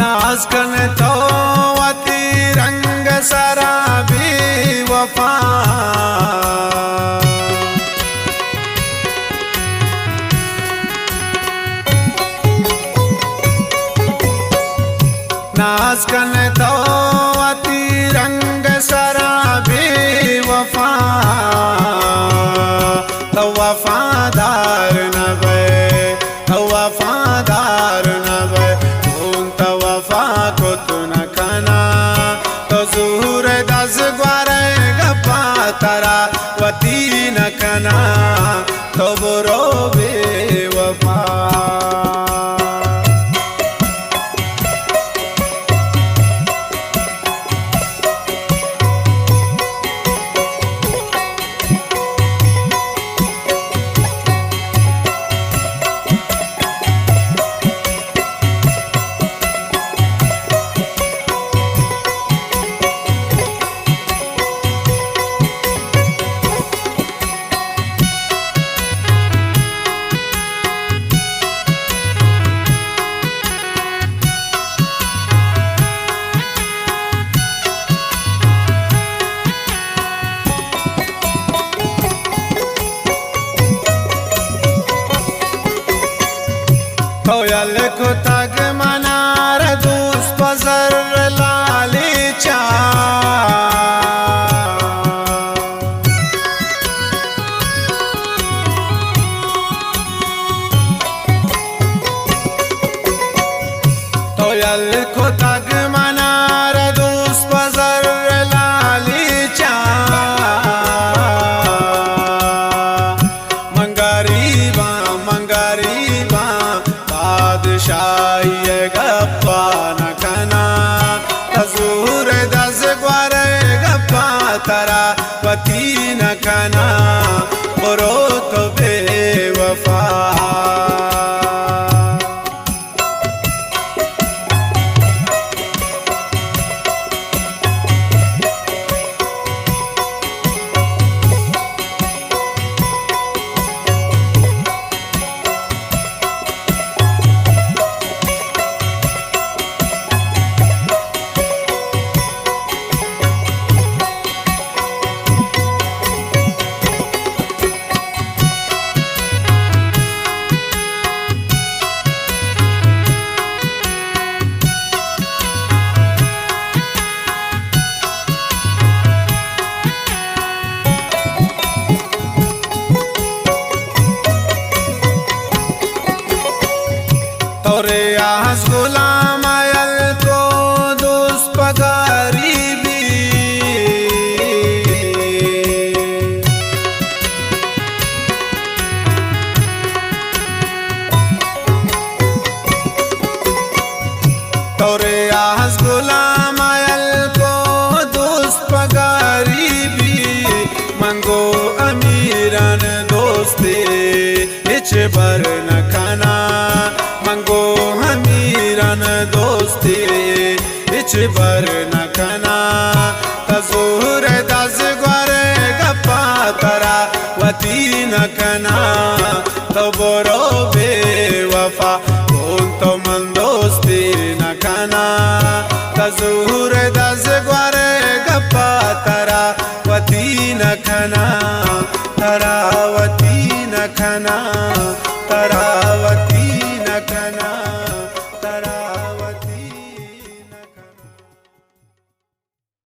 नाज करने तो वती रंग शराबी वफा नाज करने तो वती रंग शराबी वफा तो वफादार न बे तो वफादार न बे वफा को तू न खाना तो जूर दस ग्वारे गप्पा तारा वती न खाना तो बुरो बे वफा कोयल को तग मनार दूस पजर लाली चा कोयल को तग मनार दूस पजर लाली चा मंगरीबा बादशाही गप्पा न खाना तजूर दस ग्वारे गप्पा तरा वती न खाना बुरो तो बेवफा तोरे आज गुलाम आयल को दोस्त पगरीबी तोरे आज गुलाम आयल को दोस्त पगरीबी मंगो अमीरन दोस्ती इच बर न खाना मंगो हमीरन दोस्ती इच बर न खाना तजूर दस ग्वारे गप्पा तरा वती न खाना तो बुरो बे वफा तो मन दोस्ती न खाना मजूर 10 ग्वारे गप्पा तरावती नखना, तरावती नखना।